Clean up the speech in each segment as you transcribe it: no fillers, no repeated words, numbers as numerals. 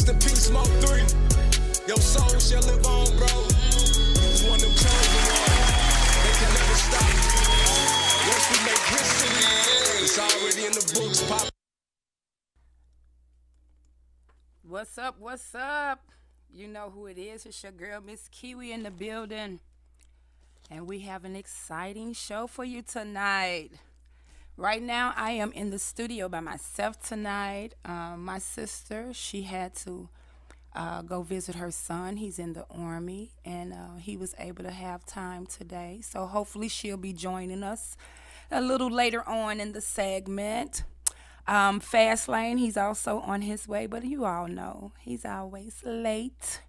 in peace, smoke 3. Your soul shall live on, bro. You was one of them chosen ones. They can never stop. Once we make history, it's already in the books, pop. What's up? What's up? You know who it is. It's your girl, Miss Kiwi, in the building. And we have an exciting show for you tonight. Right now, I am in the studio by myself tonight. My sister, she had to go visit her son. He's in the Army, and he was able to have time today. So hopefully she'll be joining us a little later on in the segment. Fast Lane, he's also on his way, but you all know he's always late.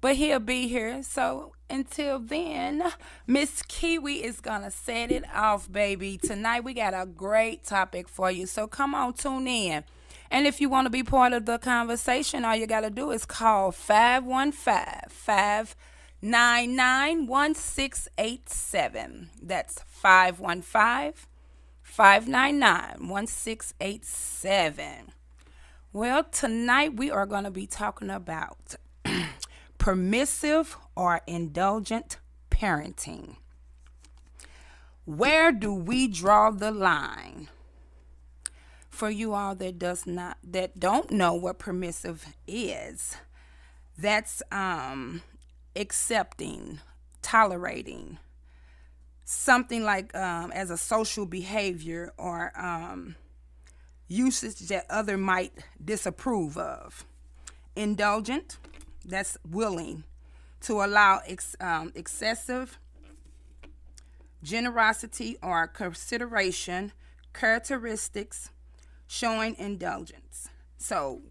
But he'll be here. So until then, Miss Kiwi is going to set it off, baby. Tonight we got a great topic for you. So come on, tune in. And if you want to be part of the conversation, all you got to do is call 515-599-1687. That's 515-599-1687. Well, tonight we are going to be talking about permissive or indulgent parenting. Where do we draw the line? For you all that don't know what permissive is, that's accepting, tolerating something like as a social behavior or usage that other might disapprove of. Indulgent, that's willing to allow excessive generosity or consideration characteristics showing indulgence. So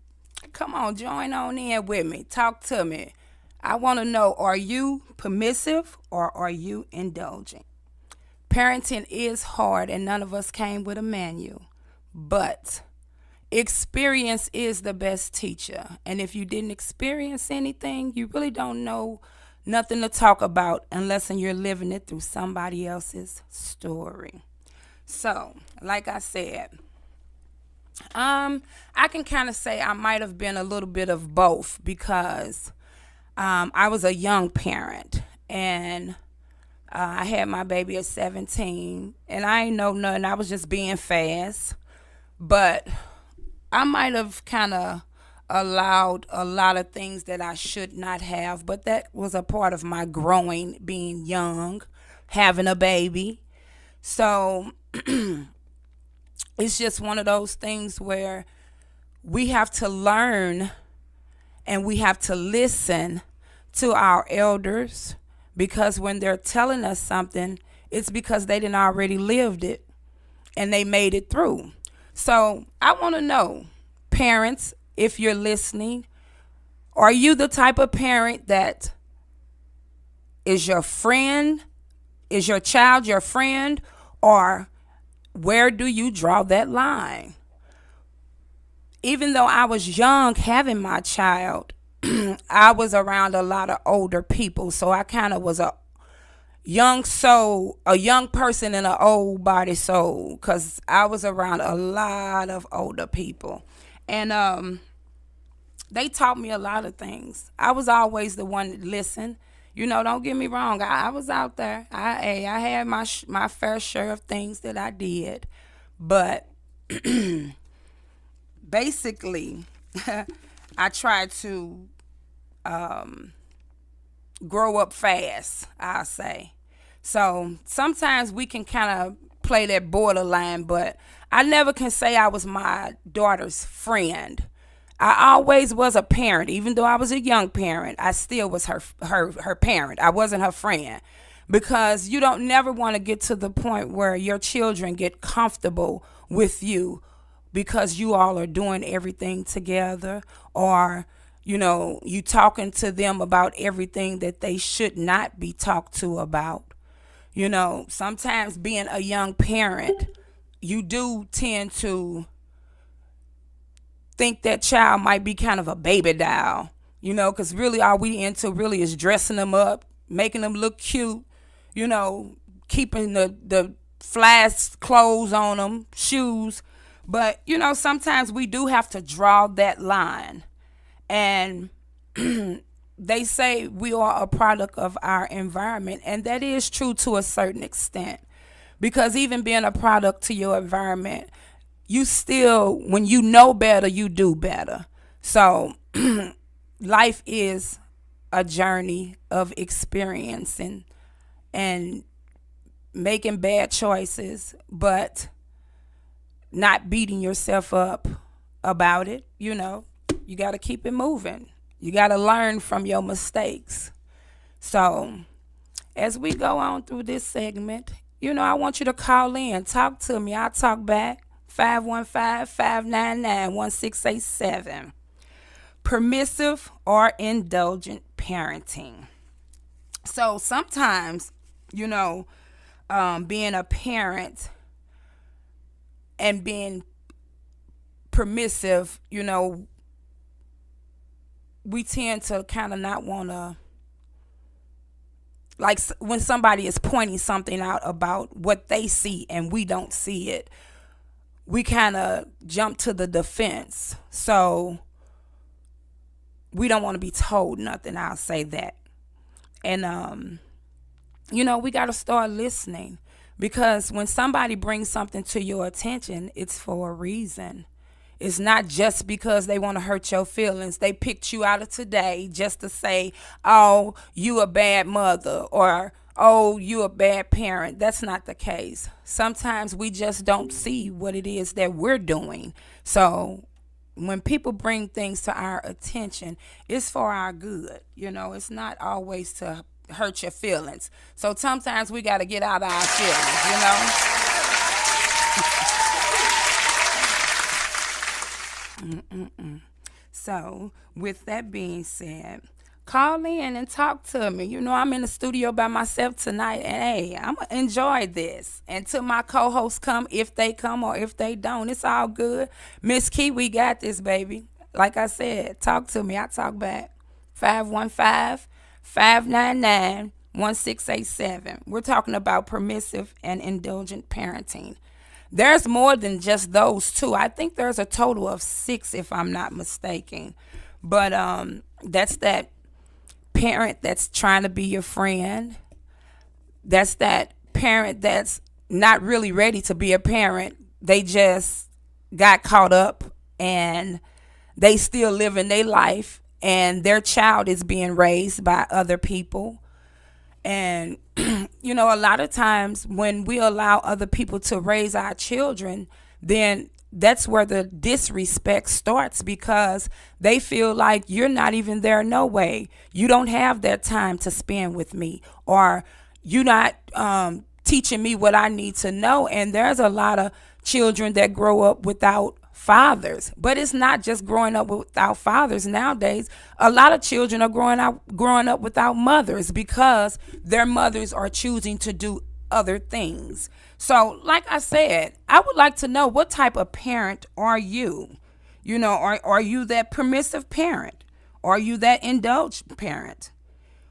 come on, join on in with me. Talk to me. I want to know, are you permissive or are you indulgent? Parenting is hard and none of us came with a manual, but experience is the best teacher. And if you didn't experience anything, you really don't know nothing to talk about unless you're living it through somebody else's story. So, like I said, I can kind of say I might have been a little bit of both because I was a young parent and I had my baby at 17 and I ain't know nothing. I was just being fast, but I might have kind of allowed a lot of things that I should not have, but that was a part of my growing, being young, having a baby. So it's just one of those things where we have to learn and we have to listen to our elders, because when they're telling us something, it's because they didn't already lived it and they made it through. So I want to know, parents, if you're listening, are you the type of parent that is your friend, is your child your friend, or where do you draw that line? Even though I was young having my child, I was around a lot of older people. So I kind of was a young soul, a young person in an old body soul, because I was around a lot of older people. And they taught me a lot of things. I was always the one that listened. You know, don't get me wrong. I was out there. I had my fair share of things that I did. But basically, I tried to grow up fast, I'll say. So sometimes we can kind of play that borderline, but I never can say I was my daughter's friend. I always was a parent. Even though I was a young parent, I still was her parent. I wasn't her friend, because you don't never want to get to the point where your children get comfortable with you because you all are doing everything together, or you know, you talking to them about everything that they should not be talked to about. You know, sometimes being a young parent, you do tend to think that child might be kind of a baby doll, you know, because really all we into really is dressing them up, making them look cute, you know, keeping the flash clothes on them, shoes. But, you know, sometimes we do have to draw that line. And they say we are a product of our environment, and that is true to a certain extent. Because even being a product to your environment, you still, when you know better, you do better. So life is a journey of experiencing and making bad choices, but not beating yourself up about it. You got to keep it moving. You got to learn from your mistakes. So as we go on through this segment, I want you to call in, talk to me. I'll talk back. 515-599-1687. Permissive or indulgent parenting. So sometimes, being a parent and being permissive, we tend to kind of not want to, like when somebody is pointing something out about what they see and we don't see it, we kind of jump to the defense. So we don't want to be told nothing. I'll say that. And, we got to start listening, because when somebody brings something to your attention, it's for a reason. It's not just because they want to hurt your feelings. They picked you out of today just to say, oh, you a bad mother, or, oh, you a bad parent. That's not the case. Sometimes we just don't see what it is that we're doing. So when people bring things to our attention, it's for our good. It's not always to hurt your feelings. So sometimes we got to get out of our feelings. So with that being said, call in and talk to me. I'm in the studio by myself tonight, and hey, I'm going to enjoy this until my co-hosts come, if they come or if they don't. It's all good. Miss Kiwi got this, baby. Like I said, talk to me. I talk back. 515-599-1687. We're talking about permissive and indulgent parenting. There's more than just those two. I think there's a total of 6, if I'm not mistaken. But that's that parent that's trying to be your friend. That's that parent that's not really ready to be a parent. They just got caught up and they still living their life, and their child is being raised by other people. And, a lot of times when we allow other people to raise our children, then that's where the disrespect starts, because they feel like you're not even there. No way. You don't have that time to spend with me, or you're not teaching me what I need to know. And there's a lot of children that grow up without fathers. But it's not just growing up without fathers. Nowadays, a lot of children are growing up without mothers, because their mothers are choosing to do other things. So, like I said, I would like to know, what type of parent are you? Are you that permissive parent? Are you that indulgent parent?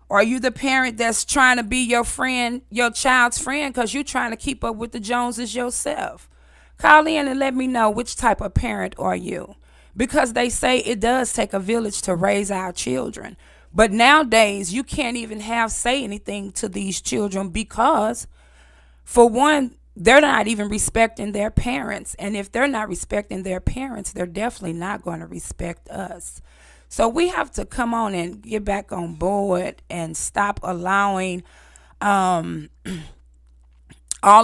Are you the parent that's trying to be your friend, your child's friend, because you're trying to keep up with the Joneses yourself? Call in and let me know, which type of parent are you? Because they say it does take a village to raise our children. But nowadays, you can't even say anything to these children, because, for one, they're not even respecting their parents. And if they're not respecting their parents, they're definitely not going to respect us. So we have to come on and get back on board and stop allowing all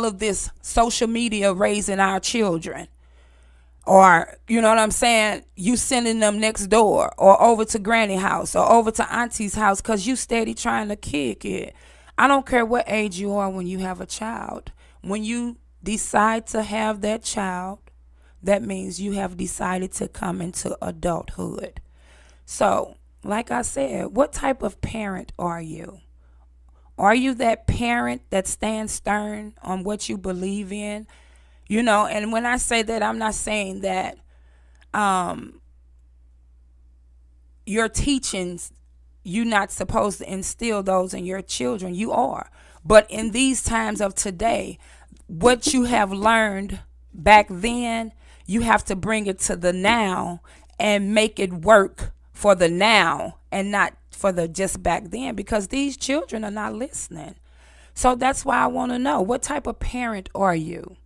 of this social media raising our children. Or, you know what I'm saying, you sending them next door or over to granny house or over to auntie's house because you steady trying to kick it. I don't care what age you are when you have a child. When you decide to have that child, that means you have decided to come into adulthood. So, like I said, what type of parent are you? Are you that parent that stands stern on what you believe in? And when I say that, I'm not saying that your teachings, you're not supposed to instill those in your children. You are. But in these times of today, what you have learned back then, you have to bring it to the now and make it work for the now and not for the just back then, because these children are not listening. So that's why I want to know, what type of parent are you?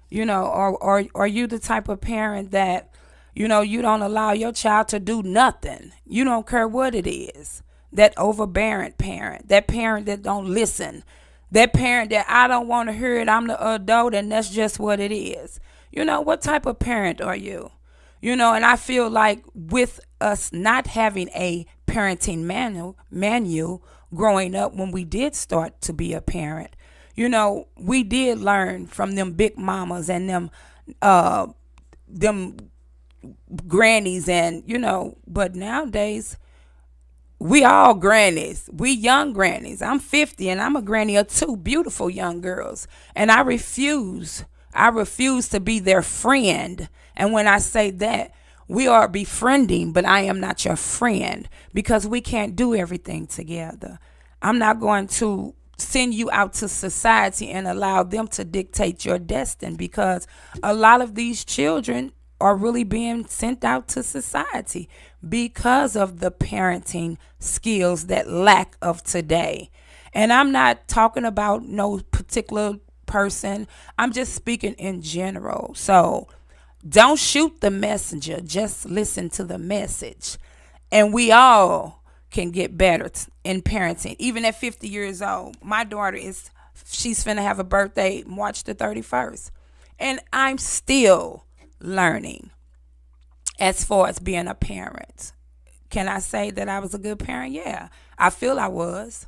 You know, or are you the type of parent that, you know, you don't allow your child to do nothing? You don't care what it is. That overbearing parent, that parent that don't listen, that parent that I don't want to hear it, I'm the adult and that's just what it is. You know, what type of parent are you? You know, and I feel like with us not having a parenting manual growing up when we did start to be a parent, you know, we did learn from them big mamas and them grannies, and you know, but nowadays we all grannies. We young grannies. I'm 50 and I'm a granny of two beautiful young girls. And I refuse to be their friend. And when I say that, we are befriending, but I am not your friend, because we can't do everything together. I'm not going to send you out to society and allow them to dictate your destiny, because a lot of these children are really being sent out to society because of the parenting skills that lack of today. And I'm not talking about no particular person. I'm just speaking in general. So don't shoot the messenger. Just listen to the message. And we all can get better in parenting. Even at 50 years old, my daughter she's finna have a birthday March the 31st. And I'm still learning as far as being a parent. Can I say that I was a good parent? Yeah, I feel I was.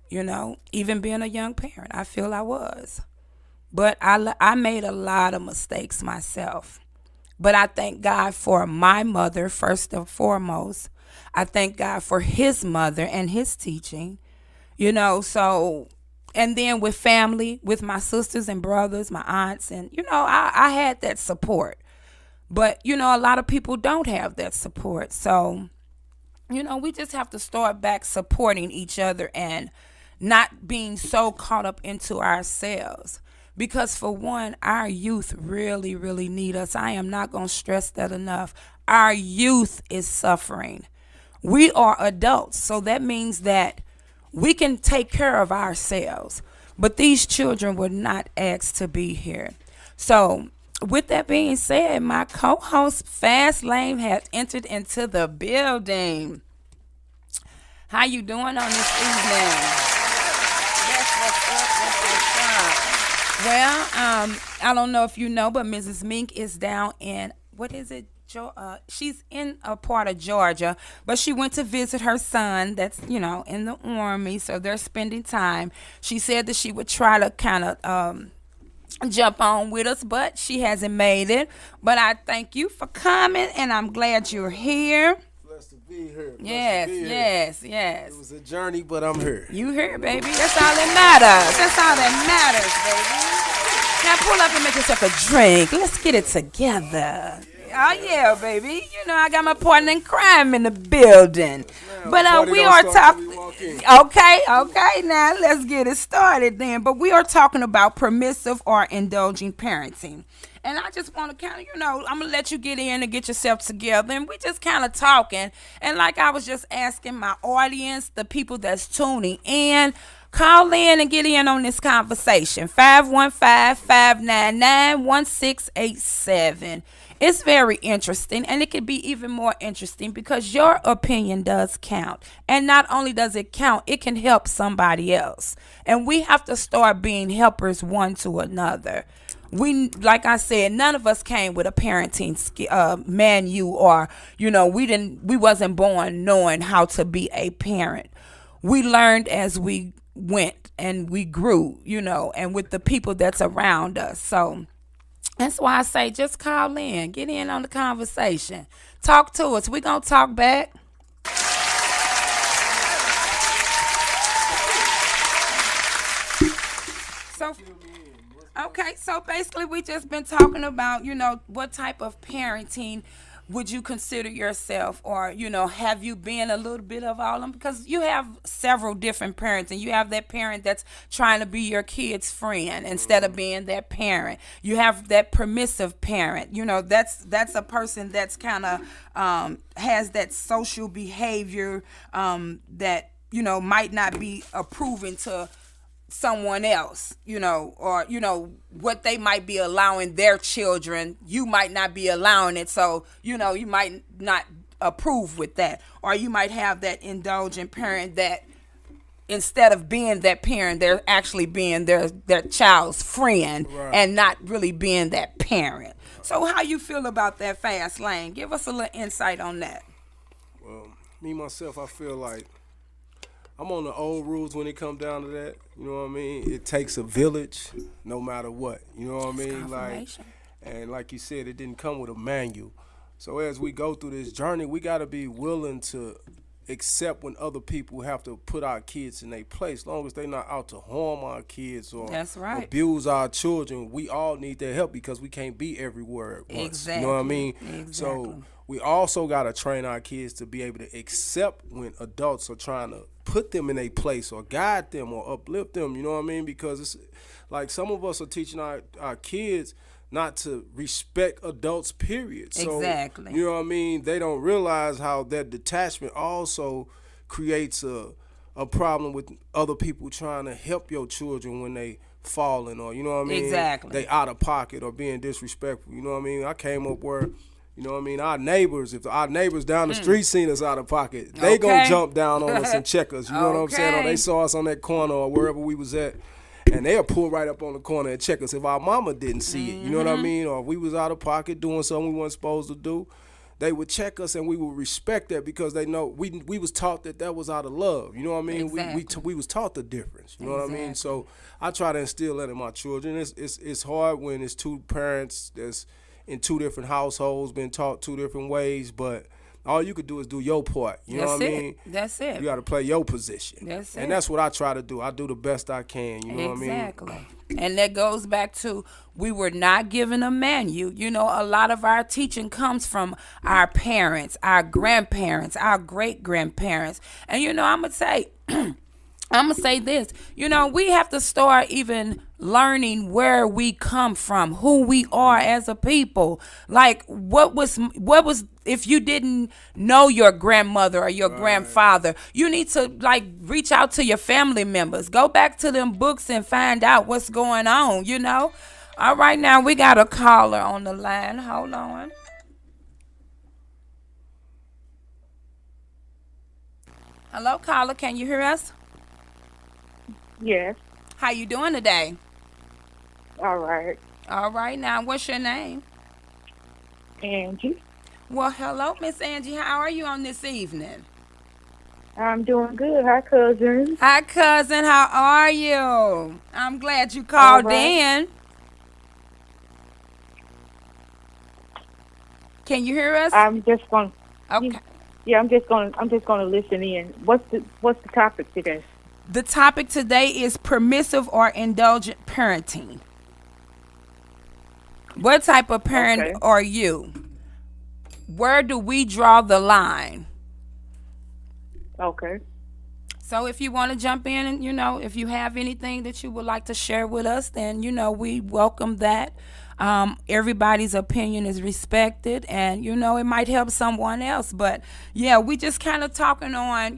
You know, even being a young parent, I feel I was. But I made a lot of mistakes myself. But I thank God for my mother, first and foremost. I thank God for his mother and his teaching. You know, so, and then with family, with my sisters and brothers, my aunts, and, you know, I had that support. But, you know, a lot of people don't have that support. So, you know, we just have to start back supporting each other and not being so caught up into ourselves. Because for one, our youth really, really need us. I am not going to stress that enough. Our youth is suffering. We are adults, so that means that we can take care of ourselves. But these children were not asked to be here. So with that being said, my co-host Fast Lane has entered into the building. How you doing on this evening? Yes, what's up? What's up? Well, I don't know if you know, but Mrs. Mink is down in, what is it? She's in a part of Georgia, but she went to visit her son that's, you know, in the Army, so they're spending time. She said that she would try to kind of jump on with us, but she hasn't made it. But I thank you for coming, and I'm glad you're here. Blessed to be here. Yes. It was a journey, but I'm here. You here, baby. That's all that matters. That's all that matters, baby. Now pull up and make yourself a drink. Let's get it together. Oh, yeah, baby. You know, I got my partner in crime in the building. But we are talking. Okay. Now let's get it started then. But we are talking about permissive or indulgent parenting. And I just want to kind of, you know, I'm going to let you get in and get yourself together. And we just kind of talking. And like I was just asking my audience, the people that's tuning in, call in and get in on this conversation. 515-599-1687. It's very interesting, and it could be even more interesting because your opinion does count. And not only does it count, it can help somebody else. And we have to start being helpers one to another. We, like I said, none of us came with a parenting manual, or, you know, we wasn't born knowing how to be a parent. We learned as we went and we grew, you know, and with the people that's around us. So that's why I say just call in, get in on the conversation, talk to us. We're going to talk back. So, okay, so basically we just been talking about, you know, what type of parenting would you consider yourself, or have you been a little bit of all of them? Because you have several different parents, and you have that parent that's trying to be your kid's friend instead of being that parent. You have that permissive parent. That's a person that's kind of has that social behavior that might not be approving to someone else, or what they might be allowing their children, you might not be allowing it, so you might not approve with that. Or you might have that indulgent parent that instead of being that parent, they're actually being their child's friend, right, and not really being that parent. So how you feel about that fast lane? Give us a little insight on that. Well, me myself, I feel like I'm on the old rules when it comes down to that. You know what I mean? It takes a village, no matter what. You know what I mean? Like you said, it didn't come with a manual. So as we go through this journey, we got to be willing to accept when other people have to put our kids in their place, as long as they're not out to harm our kids or That's right, abuse our children. We all need their help because we can't be everywhere at once. Exactly. You know what I mean? Exactly. So we also got to train our kids to be able to accept when adults are trying to put them in a place or guide them or uplift them. You know what I mean? Because it's like some of us are teaching our kids not to respect adults, period. So, exactly. You know what I mean? They don't realize how that detachment also creates a problem with other people trying to help your children when they falling, or, you know what I mean? Exactly. They out of pocket or being disrespectful. You know what I mean? I came up where, you know what I mean, our neighbors, if our neighbors down the street seen us out of pocket, they gonna jump down on us and check us. You know what I'm saying? Or they saw us on that corner or wherever we was at, and they'll pull right up on the corner and check us if our mama didn't see it. You know what I mean? Or if we was out of pocket doing something we weren't supposed to do, they would check us and we would respect that because they know we was taught that was out of love. You know what I mean? Exactly. We was taught the difference. You know Exactly. what I mean? So I try to instill that in my children. It's hard when it's two parents that's in two different households, been taught two different ways, but all you could do is do your part. You know what I mean? That's it. You got to play your position. That's it. And that's what I try to do. I do the best I can. You know what I mean? Exactly. And that goes back to, we were not given a manual. A lot of our teaching comes from our parents, our grandparents, our great-grandparents. And, I'm going to say, this, we have to start even learning where we come from, who we are as a people. Like, what was if you didn't know your grandmother or your grandfather, you need to reach out to your family members, go back to them books and find out what's going on. All right, now we got a caller on the line. Hold on. Hello, caller, can you hear us? Yes. How you doing today? All right. All right. Now, what's your name? Angie. Well, hello, Miss Angie. How are you on this evening? I'm doing good. Hi, cousin. Hi, cousin. How are you? I'm glad you called in. Can you hear us? I'm just going. Okay. Yeah, I'm just going to listen in. What's the topic today? The topic today is permissive or indulgent parenting. What type of parent are you? Where do we draw the line? Okay. So if you want to jump in and, if you have anything that you would like to share with us, then, we welcome that. Everybody's opinion is respected, and, it might help someone else. But, yeah, we just kind of talking on,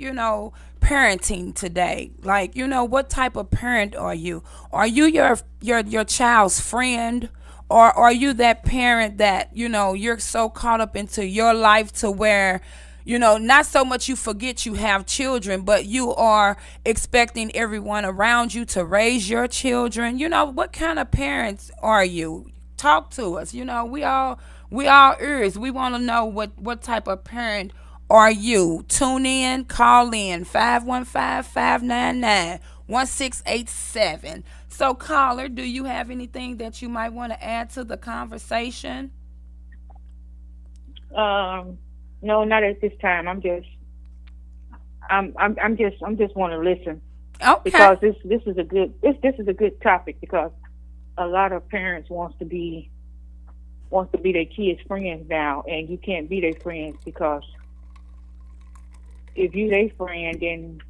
parenting today. Like, what type of parent are you? Are you your child's friend? Or are you that parent that, you're so caught up into your life to where, not so much you forget you have children, but you are expecting everyone around you to raise your children? What kind of parents are you? Talk to us. We all ears. We want to know what type of parent are you. Tune in, call in, 515-599-1687. So, caller, do you have anything that you might want to add to the conversation? No, not at this time. I'm just want to listen. Okay. Because this is a good topic, because a lot of parents wants to be wants to be their kids' friends now, and you can't be their friends because if you their friend, then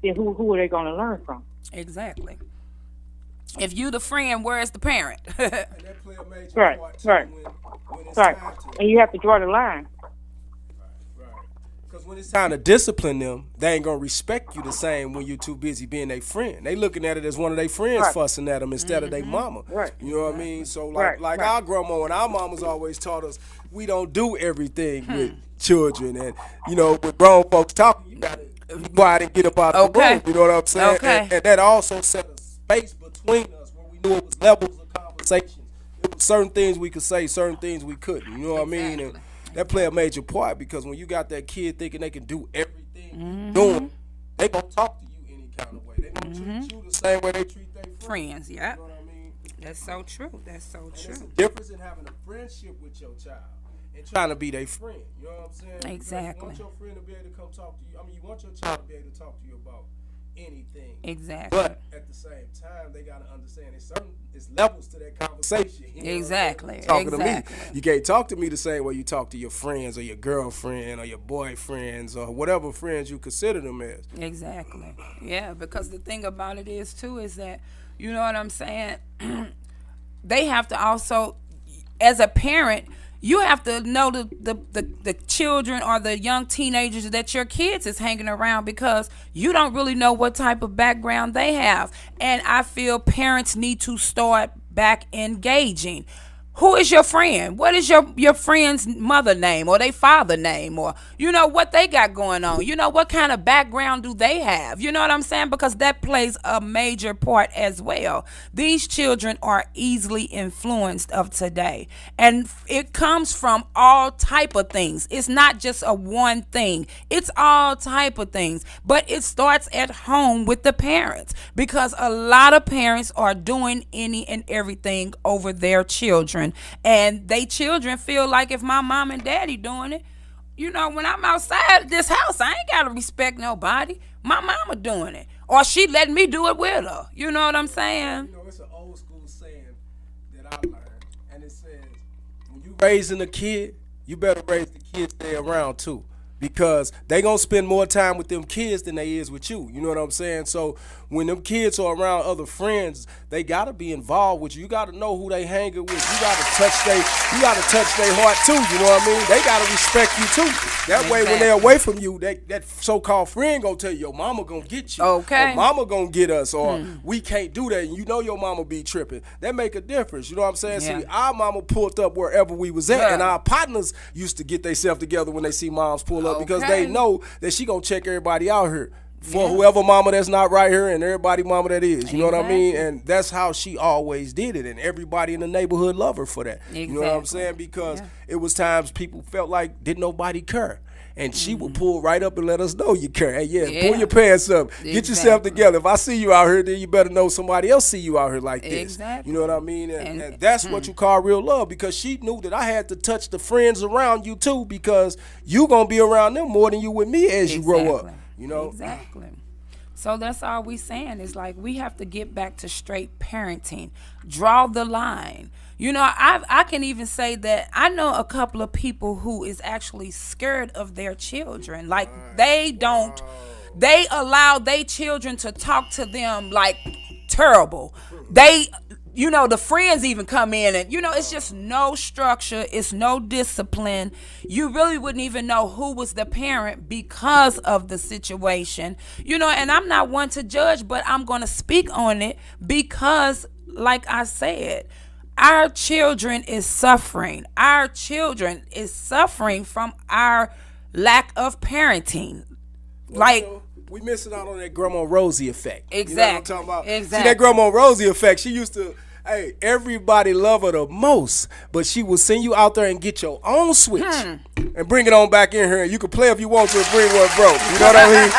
who are they going to learn from? Exactly. If you the friend, where's the parent? And that play a major Right, part too right. when it's Right. time to. And you have to draw the line. Right. Because when it's time to discipline them, they ain't gonna respect you the same when you're too busy being their friend. They looking at it as one of their friends Right. fussing at them instead of their mama. Right. You know what I mean? So Right, like right. our grandma and our mamas always taught us we don't do everything with children, and you know with grown folks talking, you gotta be quiet and get up out the room. You know what I'm saying? Okay. And that also set a space between us where we knew it was levels of conversation. It was certain things we could say, certain things we couldn't. You know what I mean? And that play a major part because when you got that kid thinking they can do everything you're doing, they gonna talk to you any kind of way. They gonna treat you the same way they treat their friends. Yeah. You know what I mean? That's so true. That's so There's true. a difference in having a friendship with your child and trying to be their friend. You know what I'm saying? Because Exactly. you want your friend to be able to come talk to you. I mean, you want your child to be able to talk to you about anything. Exactly. But at the same time, they gotta understand it's levels to that conversation. You know what I'm Exactly. saying? Talking Exactly. to me, you can't talk to me the same way you talk to your friends or your girlfriend or your boyfriends or whatever friends you consider them as. Exactly. Yeah, because the thing about it is too is that, you know what I'm saying, they have to also, as a parent, you have to know the children or the young teenagers that your kids is hanging around because you don't really know what type of background they have. And I feel parents need to start back engaging. Who is your friend? What is your friend's mother name or their father name, or you know what they got going on? You know what kind of background do they have? You know what I'm saying? Because that plays a major part as well. These children are easily influenced of today, and it comes from all type of things. It's not just a one thing. It's all type of things, but it starts at home with the parents because a lot of parents are doing any and everything over their children. And they children feel like if my mom and daddy doing it, you know, when I'm outside this house, I ain't gotta respect nobody. My mama doing it, or she letting me do it with her. You know what I'm saying? You know, it's an old school saying that I learned, and it says, when you raising a kid, you better raise the kids they around too. Because they gonna spend more time with them kids than they is with you. You know what I'm saying? So when them kids are around other friends, they gotta be involved with you. You gotta know who they hanging with. You gotta touch their heart too. You know what I mean? They gotta respect you too. That way when they're away from you, that so-called friend gonna tell you, your mama gonna get you. Okay. Or mama gonna get us, or we can't do that. And you know your mama be tripping. That make a difference. You know what I'm saying? Yeah. See, our mama pulled up wherever we was at, and our partners used to get themselves together when they see moms pull up because they know that she gonna check everybody out here for whoever mama that's not right here and everybody mama that is. You know what I mean? And that's how she always did it, and everybody in the neighborhood love her for that. You know what I'm saying? Because it was times people felt like didn't nobody care. And she would pull right up and let us know you care. Hey, pull your pants up. Get yourself together. If I see you out here, then you better know somebody else see you out here like this. You know what I mean? And that's what you call real love, because she knew that I had to touch the friends around you too, because you going to be around them more than you with me as you grow up. You know? Exactly. So that's all we saying is like we have to get back to straight parenting. Draw the line. You know, I can even say that I know a couple of people who is actually scared of their children. Like they allow their children to talk to them like terrible. You know, the friends even come in and, you know, it's just no structure. It's no discipline. You really wouldn't even know who was the parent because of the situation. You know, and I'm not one to judge, but I'm going to speak on it because, like I said, our children is suffering. Our children is suffering from our lack of parenting. Like, we missing out on that Grandma Rosie effect. Exactly. You know what I'm talking about? Exactly. See, that Grandma Rosie effect, she used to, everybody love her the most, but she will send you out there and get your own switch and bring it on back in here, and you can play if you want to and bring one broke. You know what I mean?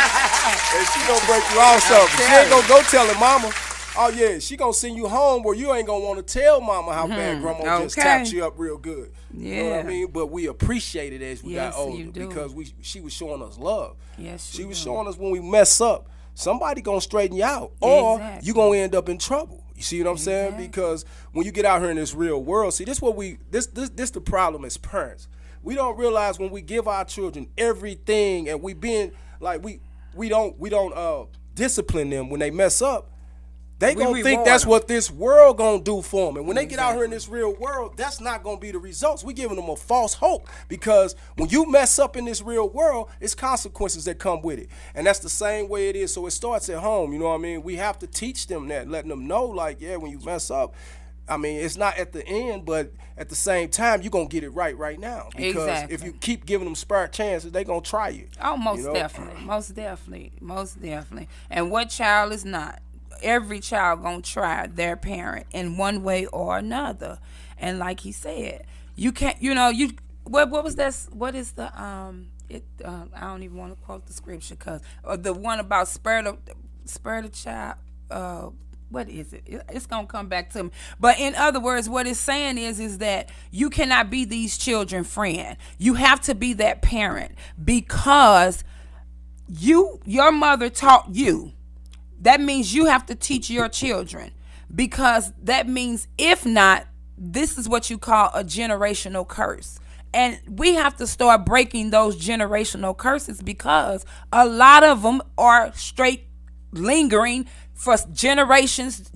And she gonna break you off something. She ain't gonna go tell her mama. Oh, yeah, she gonna send you home where you ain't gonna want to tell mama how bad grandma just tapped you up real good. You know what I mean? But we appreciate it as we got older because she was showing us love. Yes, she was showing us when we mess up, somebody gonna straighten you out or you gonna end up in trouble. You see what I'm saying? Because when you get out here in this real world, see, this the problem as parents. We don't realize when we give our children everything and we being like we don't discipline them when they mess up. They gonna think that's what this world gonna do for them. And when they get out here in this real world, that's not gonna be the results. We giving them a false hope, because when you mess up in this real world, it's consequences that come with it. And that's the same way it is. So it starts at home, you know what I mean? We have to teach them that, letting them know, like, yeah, when you mess up, I mean, it's not at the end, but at the same time, you're going to get it right now. Because if you keep giving them spare chances, they're going to try you. Oh, most definitely. And what child is not? Every child going to try their parent in one way or another. And like he said, you can't, what was that? What is the, I don't even want to quote the scripture, because the one about spare the child, what is it? It's going to come back to me. But in other words, what it's saying is that you cannot be these children's friend. You have to be that parent, because your mother taught you. That means you have to teach your children, because that means if not, this is what you call a generational curse. And we have to start breaking those generational curses, because a lot of them are straight lingering for generations,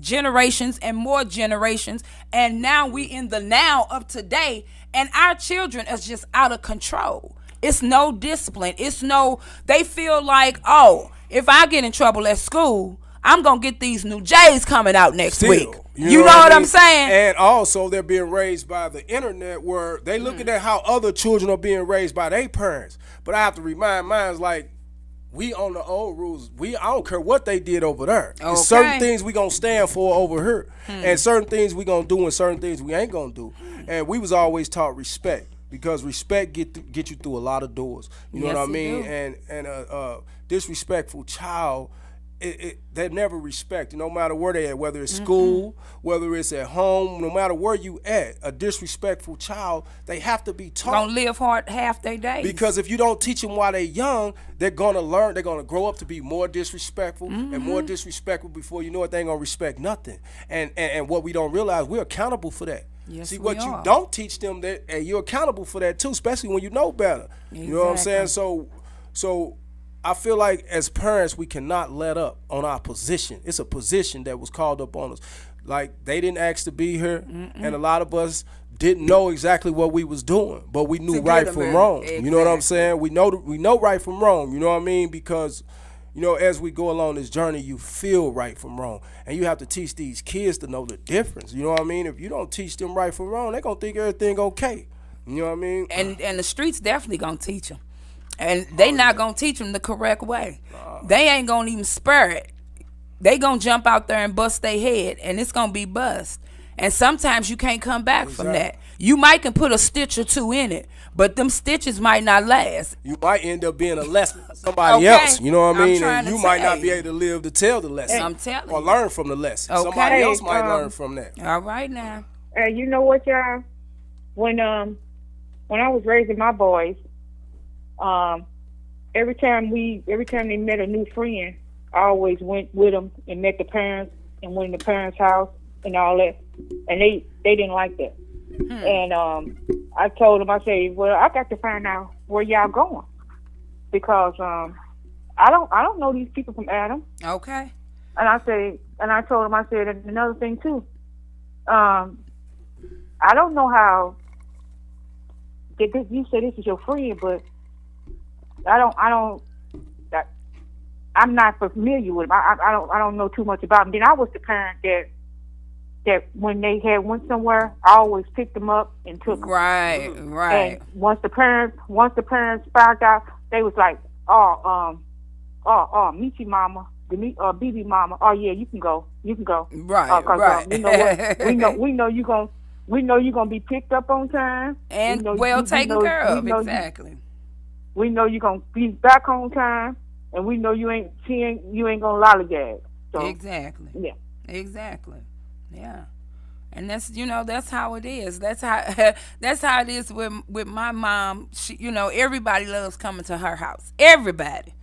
and more generations. And now we in the now of today, and our children is just out of control. It's no discipline. They feel like, oh, if I get in trouble at school, I'm going to get these new J's coming out next week. You know what I'm saying? And also, they're being raised by the internet, where they looking at how other children are being raised by their parents. But I have to remind mine, like, we on the old rules. I don't care what they did over there. Okay. Certain things we gonna stand for over here, and certain things we gonna do, and certain things we ain't gonna do. And we was always taught respect, because respect get you through a lot of doors. You know what I mean? And a disrespectful child, they never respect, no matter where they at, whether it's school, whether it's at home, no matter where you at. A disrespectful child, they have to be taught. Gonna live hard half their days. Because if you don't teach them while they're young, they're gonna learn. They're gonna grow up to be more disrespectful, and more disrespectful. Before you know it, they ain't gonna respect nothing. And what we don't realize, we're accountable for that. Yes, see, what you don't teach them, that you're accountable for that too, especially when you know better. Exactly. You know what I'm saying? So I feel like as parents, we cannot let up on our position. It's a position that was called up on us. Like, they didn't ask to be here, and a lot of us didn't know exactly what we was doing, but we knew right from wrong. Exactly. You know what I'm saying? We know right from wrong. You know what I mean? Because, as we go along this journey, you feel right from wrong, and you have to teach these kids to know the difference. You know what I mean? If you don't teach them right from wrong, they're gonna think everything okay. You know what I mean? And the streets definitely gonna teach them. And they not going to teach them the correct way. They ain't going to even spare it. They going to jump out there and bust their head, and it's going to be bust. And sometimes you can't come back from that. You might can put a stitch or two in it, but them stitches might not last. You might end up being a lesson for somebody else. You know what I mean? And you might not be able to live to tell the lesson. I'm telling you. Or learn from the lesson. Okay. Somebody else might learn from that. All right now. You know what, y'all? When I was raising my boys, every time they met a new friend, I always went with them and met the parents and went in the parents' house and all that, and they didn't like that. And I told them, I said, well, I got to find out where y'all going, because I don't know these people from Adam. Okay. And I told them, I said, and another thing too, I don't know how. You said this is your friend, but I'm not familiar with them. I don't know too much about them. Then I was the parent that when they had went somewhere, I always picked them up and took them. Right. And once the parents found out, they was like, meet your mama, BB mama. Oh yeah, you can go. Right. Right. We know you're gonna be picked up on time and taken care of. Exactly. We know you're gonna be back on time, and we know you ain't gonna lollygag. So, exactly. Yeah. Exactly. Yeah. And that's how it is. That's how it is with my mom. She, everybody loves coming to her house. Everybody.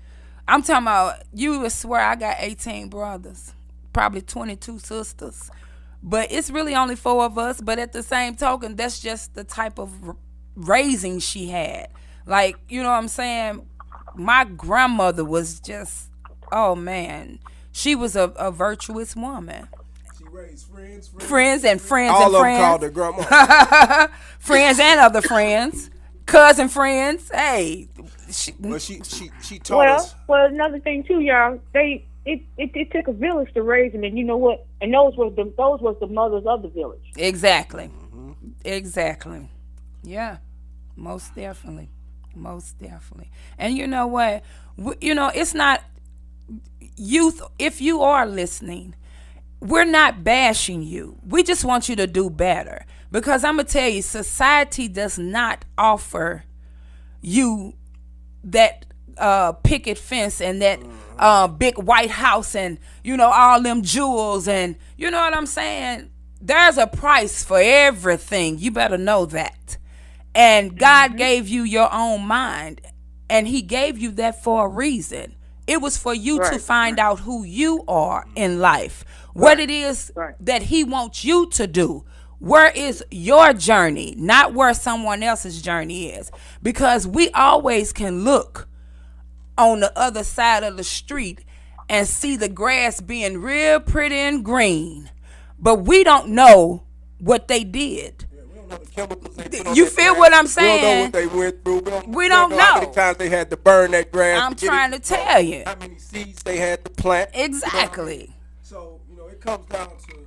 I'm talking about, you would swear I got 18 brothers, probably 22 sisters. but it's really only 4 of us. But at the same token, that's just the type of raising she had. Like, you know what I'm saying? My grandmother was just, oh man, she was a virtuous woman. She raised friends and friends all and of friends. them called her grandma. Friends and other friends, cousin friends. Hey, she taught us. Well, another thing too, y'all. It took a village to raise them, and you know what? And those was the mothers of the village. Exactly. Exactly. Yeah. Most definitely. And you know what? It's not youth. If you are listening, we're not bashing you. We just want you to do better. Because I'm going to tell you, society does not offer you that picket fence and that big White House and, all them jewels. And you know what I'm saying? There's a price for everything. You better know that. And God gave you your own mind. And he gave you that for a reason. It was for you to find out who you are in life, what it is that he wants you to do. Where is your journey, not where someone else's journey is. Because we always can look on the other side of the street and see the grass being real pretty and green. But we don't know what they did. You feel what I'm saying? We don't know what they went through. We don't know how many times they had to burn that grass. I'm trying to tell you. How many seeds they had to plant. Exactly. So, it comes down to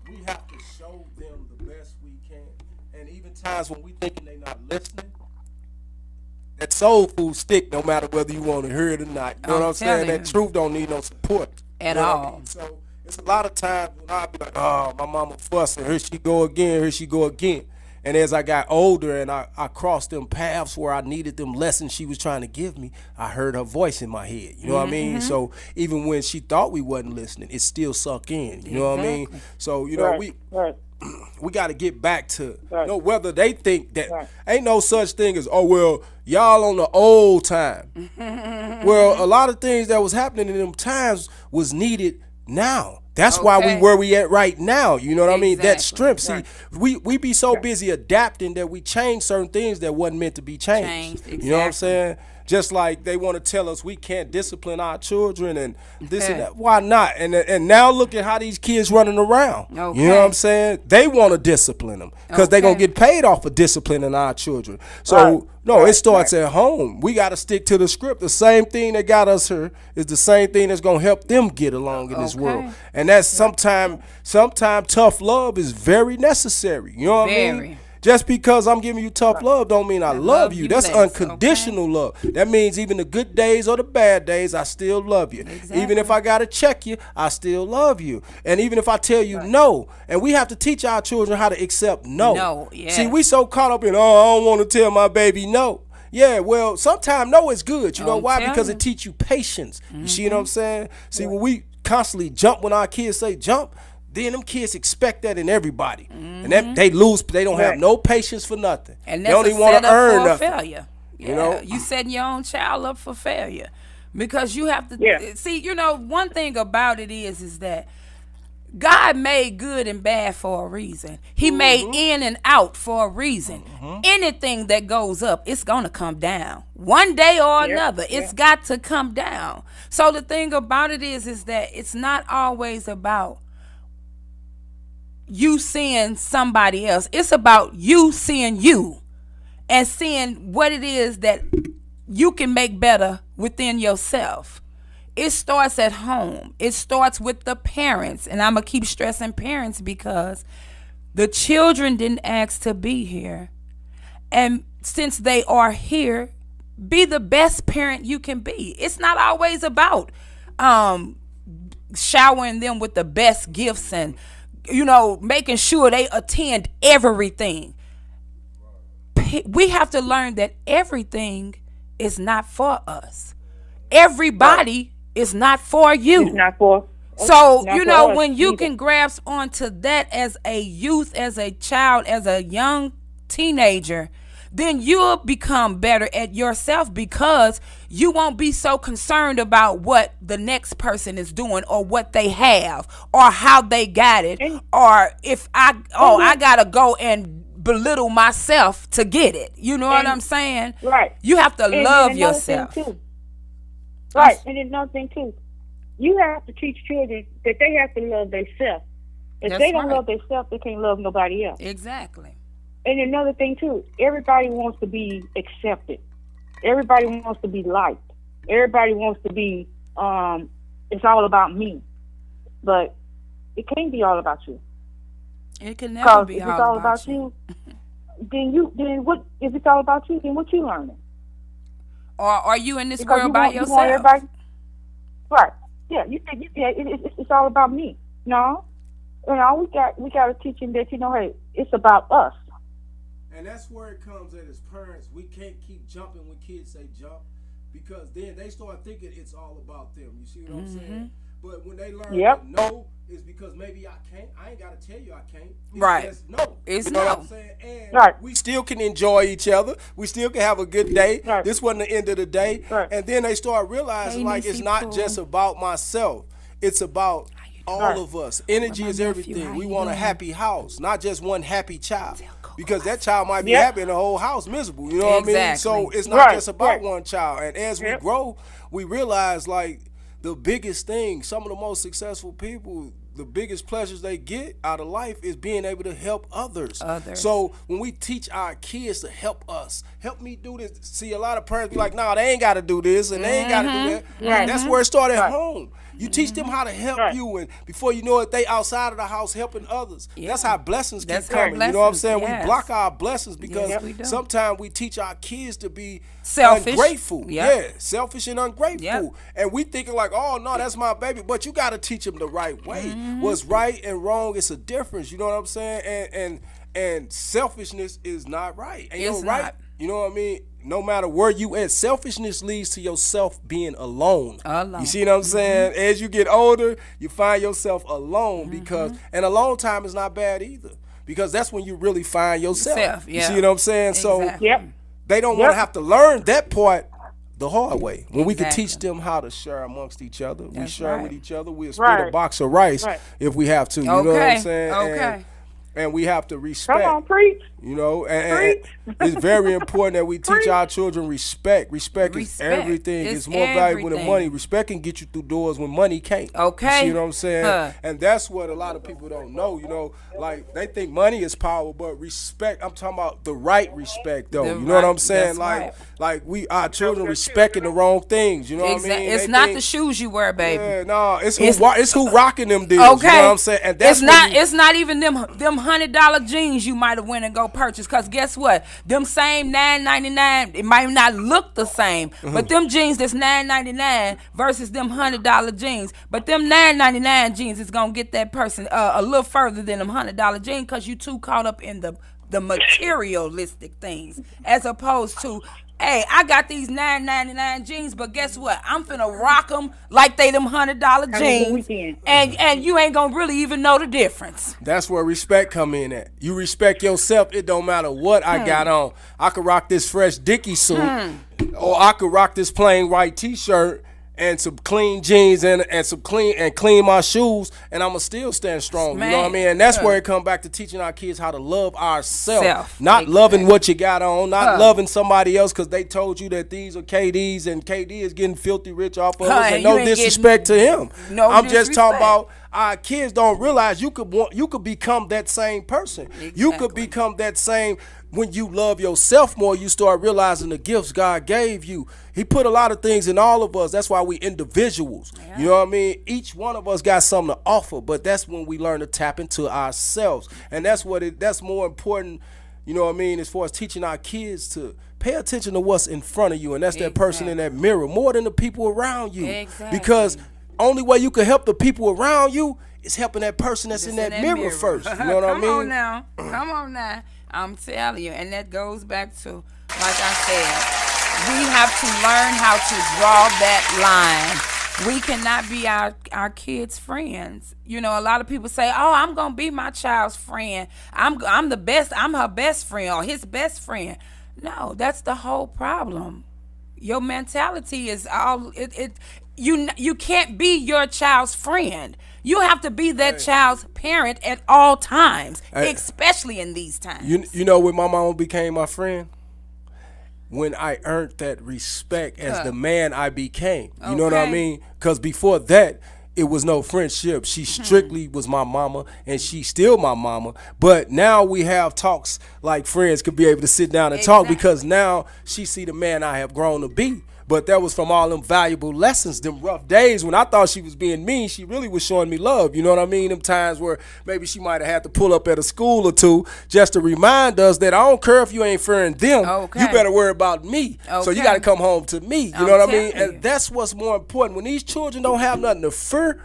we have to show them the best we can. And even times when we thinking they not listening, that soul food stick no matter whether you want to hear it or not. You know what I'm saying? That truth don't need no support. At all. I mean? So it's a lot of times when I be like, oh, my mama fussing. Here she go again. And as I got older and I crossed them paths where I needed them lessons she was trying to give me, I heard her voice in my head. You know what I mean? So even when she thought we wasn't listening, it still sunk in. You know what I mean? So, we got to get back to whether they think that ain't no such thing as, oh, well, y'all on the old time. Well, a lot of things that was happening in them times was needed now. That's why where we at right now. You know what I mean? That strength. See, we be so busy adapting that we change certain things that wasn't meant to be changed. Exactly. You know what I'm saying? Just like they want to tell us we can't discipline our children and this and that. Why not? And now look at how these kids running around. You know what I'm saying? They want to discipline them because they're going to get paid off for disciplining our children. So, it starts at home. We got to stick to the script. The same thing that got us here is the same thing that's going to help them get along in this world. And that's sometimes tough love is very necessary. You know what I mean? Just because I'm giving you tough love don't mean I love you. That's unconditional love. That means even the good days or the bad days, I still love you. Even if I got to check you, I still love you. And even if I tell you no, and we have to teach our children how to accept no. See, we so caught up in, I don't want to tell my baby no. Yeah, well, sometimes no is good. You know why? Because it teach you patience. You see what I'm saying? See, when we constantly jump when our kids say jump, then them kids expect that in everybody. And that they don't have no patience for nothing. And they don't even want to earn nothing. Failure. Yeah, you setting your own child up for failure. Because you have to see, one thing about it is that God made good and bad for a reason. He made in and out for a reason. Anything that goes up, it's going to come down. One day or another, it's got to come down. So the thing about it is that it's not always about you seeing somebody else. It's about you seeing you and seeing what it is that you can make better within yourself. It starts at home. It starts with the parents. And I'm going to keep stressing parents because the children didn't ask to be here. And since they are here, be the best parent you can be. It's not always about showering them with the best gifts and making sure they attend everything. We have to learn that everything is not for us. Everybody is not for you. It's not for. So, when you can grasp onto that as a youth, as a child, as a young teenager, then you'll become better at yourself because you won't be so concerned about what the next person is doing or what they have or how they got it, or if I gotta go and belittle myself to get it. You know what I'm saying? Right. You have to love yourself. Right. And another thing too, you have to teach children that they have to love themselves. If they don't love themselves, they can't love nobody else. Exactly. And another thing too, everybody wants to be accepted. Everybody wants to be liked. Everybody wants to be, it's all about me. But it can't be all about you. It can never be if it's all about you. Then what? If it's all about you, then what you learning? Or are you in this world by yourself? You want everybody, right? Yeah, you think it's all about me? No, we got to teach them that hey, it's about us. And that's where it comes in as parents. We can't keep jumping when kids say jump, because then they start thinking it's all about them. You see what I'm saying? But when they learn that no is because maybe I can't, I ain't got to tell you I can't. It's no. It's you know no. what I'm saying? And we still can enjoy each other. We still can have a good day. Right. This wasn't the end of the day. Right. And then they start realizing it's not just about myself. It's about all of us. Energy is everything. We want a happy house, not just one happy child. Because that child might be happy and the whole house miserable. You know what I mean? So it's not just about one child. And as we grow, we realize the biggest thing, some of the most successful people, the biggest pleasures they get out of life is being able to help others. So when we teach our kids to help us, help me do this. See, a lot of parents be like, nah, they ain't got to do this and they ain't got to do that. Right. That's where it started at home. You teach them how to help you, and before you know it, they outside of the house helping others. That's how blessings keep coming. You know what I'm saying? We block our blessings because sometimes we teach our kids to be selfish, ungrateful. Selfish and ungrateful. And we thinking like, oh, no, that's my baby. But you got to teach them the right way. What's right and wrong, it's a difference. You know what I'm saying? And selfishness is not right. And it's right. Not. You know what I mean? No matter where you at, selfishness leads to yourself being alone. You see what I'm saying? As you get older, you find yourself alone because, and alone time is not bad either, because that's when you really find yourself. You see what I'm saying? Exactly. So they don't want to have to learn that part the hard way. When we can teach them how to share amongst each other, we share with each other. We'll split a box of rice if we have to. You know what I'm saying? And we have to respect. Come on, preach. You know, and it's very important that we teach our children respect. Respect is everything. It's more valuable than money. Respect can get you through doors when money can't. You see what I'm saying? And that's what a lot of people don't know. You know, like they think money is power, but respect, I'm talking about the right respect though. You know what I'm saying? Like our children respecting the wrong things. You know what I mean? It's not the shoes you wear, baby. Yeah, no, it's who rocking them deals. You know what I'm saying? And that's it's not even them $100 jeans you might have went and go purchase, because guess what, them same $9.99, it might not look the same, but them jeans that's $9.99 versus them $100 jeans, but them $9.99 jeans is gonna get that person a little further than them $100 jeans, because you too caught up in the materialistic things, as opposed to, hey, I got these $9.99 jeans, but guess what? I'm finna rock them like they them $100 jeans, and you ain't gonna really even know the difference. That's where respect come in at. You respect yourself. It don't matter what I got on. I could rock this fresh Dickie suit, or I could rock this plain white T-shirt and some clean jeans and clean my shoes, and I'ma still stand strong. You know what I mean? And that's where it come back to teaching our kids how to love ourselves, not loving what you got on, not loving somebody else because they told you that these are KDs and KD is getting filthy rich off of us. And no disrespect to him. I'm just talking about our kids don't realize you could become that same person. You could become that same. When you love yourself more, you start realizing the gifts God gave you. He put a lot of things in all of us. That's why we individuals. You know what I mean? Each one of us got something to offer, but that's when we learn to tap into ourselves. And that's more important, you know what I mean, as far as teaching our kids to pay attention to what's in front of you, and that's that person in that mirror, more than the people around you. Because only way you can help the people around you is helping that person that's in that mirror first. You know what I mean? Come on now. I'm telling you, and that goes back to, like I said, we have to learn how to draw that line. We cannot be our kids' friends. You know, a lot of people say, "Oh, I'm gonna be my child's friend. I'm the best. I'm her best friend or his best friend." No, that's the whole problem. your mentality is all it. You can't be your child's friend. You have to be that child's parent at all times, especially in these times. You know when my mama became my friend? When I earned that respect as the man I became. You know what I mean? Because before that, it was no friendship. She strictly was my mama, and she's still my mama. But now we have talks like friends could be able to sit down and talk, because now she see the man I have grown to be. But that was from all them valuable lessons, them rough days when I thought she was being mean. She really was showing me love. You know what I mean? Them times where maybe she might have had to pull up at a school or two just to remind us that I don't care if you ain't fearing them. You better worry about me. So you got to come home to me. You know what I mean? And that's what's more important. When these children don't have nothing to fear,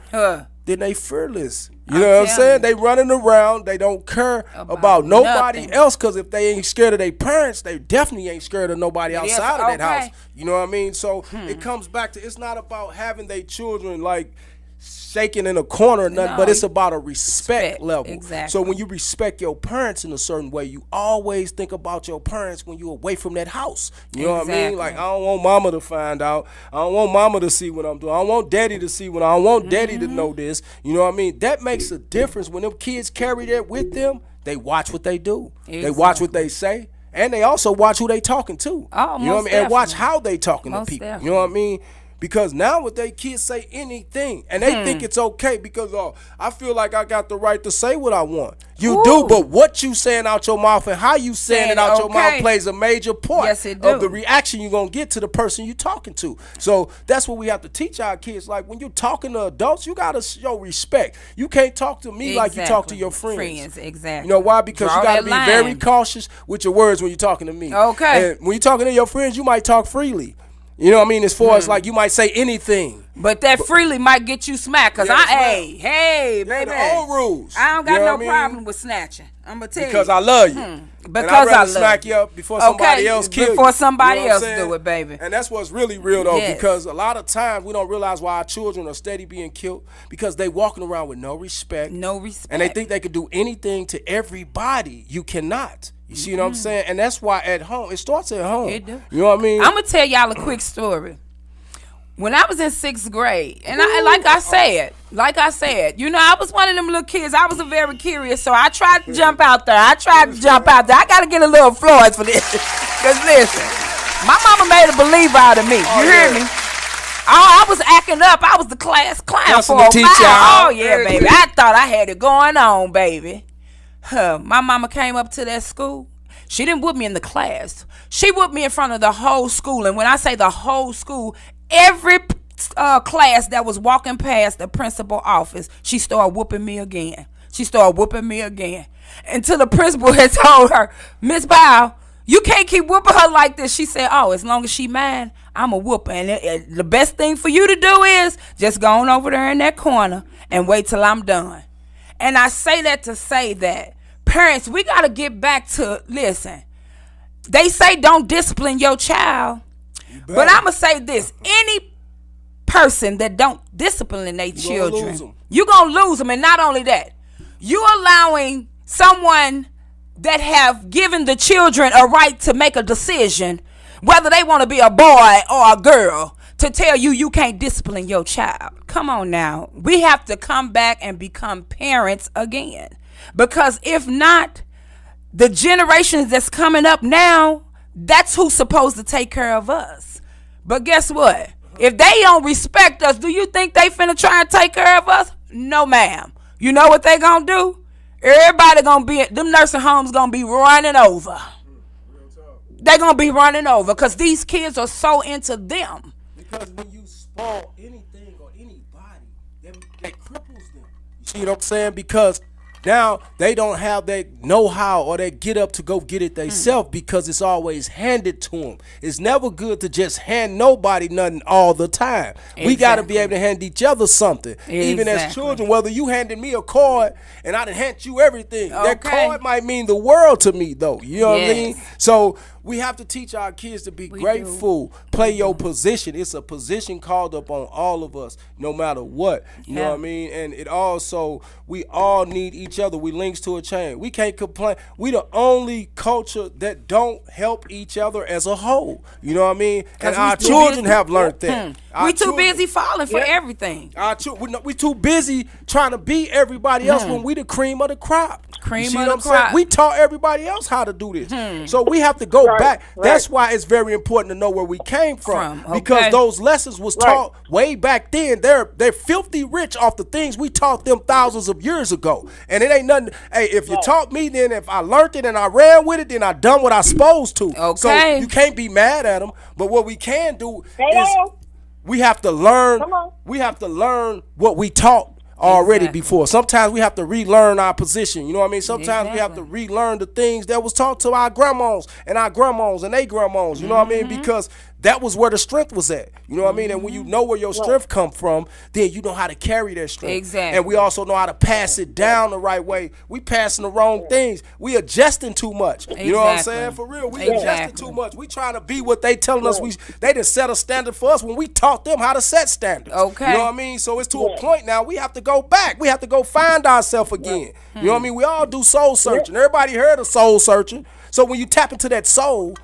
then they fearless. You know what I'm saying? They running around. They don't care about nobody else, because if they ain't scared of their parents, they definitely ain't scared of nobody outside of that house. You know what I mean? So it comes back to, it's not about having their children like shaking in a corner or nothing, but it's about a respect level. Exactly. So when you respect your parents in a certain way, you always think about your parents when you're away from that house. You know what I mean? Like, I don't want mama to find out. I don't want mama to see what I'm doing. I don't want daddy to see what I don't want daddy to know this. You know what I mean? That makes a difference. When them kids carry that with them, they watch what they do. They watch what they say. And they also watch who they talking to. Oh, you know what I mean? And watch how they talking to people. Definitely. You know what I mean? Because now with they kids say anything, and they think it's okay because, I feel like I got the right to say what I want. You do, but what you saying out your mouth and how you saying it out your mouth plays a major part of the reaction you're going to get to the person you're talking to. So that's what we have to teach our kids. Like, when you're talking to adults, you got to show respect. You can't talk to me like you talk to your friends. Exactly. You know why? Because you got to be very cautious with your words when you're talking to me. And when you're talking to your friends, you might talk freely. You know what I mean? As far as like you might say anything. But that freely might get you smacked. Because hey, baby. The old rules. I don't got no problem with snatching. I'm going to tell you. Because I love you. Because I love smack you up before somebody else kills you. Before somebody else do it, baby. And that's what's really real, though, because a lot of times we don't realize why our children are steady being killed, because they walking around with no respect. No respect. And they think they could do anything to everybody. You cannot. You see what I'm saying? And that's why at home, it starts at home. It do. You know what I mean? I'm going to tell y'all a quick story. When I was in 6th grade, and like I said, you know, I was one of them little kids. I was very curious, so I tried to jump out there. I got to get a little applause for this. Because listen, my mama made a believer out of me. You hear me? I was acting up. I was the class clown for a while. Oh, yeah, baby. I thought I had it going on, baby. My mama came up to that school. She didn't whoop me in the class. She whooped me in front of the whole school. And when I say the whole school, every class that was walking past the principal office, she started whooping me again. Until the principal had told her, Miss Bow, you can't keep whooping her like this. She said, as long as she mine, I'm a whooper. And the best thing for you to do is just go on over there in that corner and wait till I'm done. And I say that to say that parents, we got to get back to, listen, they say don't discipline your child. But I'm going to say this. Any person that don't discipline their children, you're going to lose them. And not only that, you allowing someone that have given the children a right to make a decision, whether they want to be a boy or a girl, to tell you you can't discipline your child. Come on now. We have to come back and become parents again. Because if not, the generations that's coming up now, that's who's supposed to take care of us. But guess what? If they don't respect us, do you think they finna try and take care of us? No, ma'am. You know what they gonna do? Everybody gonna be, them nursing homes gonna be running over. They gonna be running over because these kids are so into them. Because when you spoil anything or anybody, that cripples them. You see what I'm saying? Because now they don't have that know-how or that get up to go get it themselves because it's always handed to them. It's never good to just hand nobody nothing all the time. Exactly. We got to be able to hand each other something. Exactly. Even as children, whether you handed me a card and I done hand you everything, that card might mean the world to me though. You know what I mean? So we have to teach our kids to be grateful. Play your position. It's a position called up on all of us, no matter what. You know what I mean? And it also, we all need each each other. We links to a chain. We can't complain. We the only culture that don't help each other as a whole. You know what I mean? And our children have learned that. We too busy falling for everything. We too busy trying to be everybody else when we the cream of the crop. We taught everybody else how to do this. So we have to go back. That's why it's very important to know where we came from. Because those lessons was taught way back then. They're filthy rich off the things we taught them thousands of years ago. And it ain't nothing. Hey, if you taught me, then if I learned it and I ran with it, then I done what I supposed to. Okay. So you can't be mad at them. But what we can do is we have to learn. We have to learn what we taught already before. Sometimes we have to relearn our position. You know what I mean? Sometimes we have to relearn the things that was taught to our grandmas and our grandmas and they grandmas. You know what I mean? Because that was where the strength was at. You know what I mean? And when you know where your strength come from, then you know how to carry that strength. Exactly. And we also know how to pass it down the right way. We passing the wrong things. We adjusting too much. You know what I'm saying? For real, we adjusting too much. We trying to be what they telling us. They done set a standard for us when we taught them how to set standards. Okay. You know what I mean? So it's to a point now we have to go back. We have to go find ourselves again. You know what I mean? We all do soul searching. Everybody heard of soul searching. So when you tap into that soul,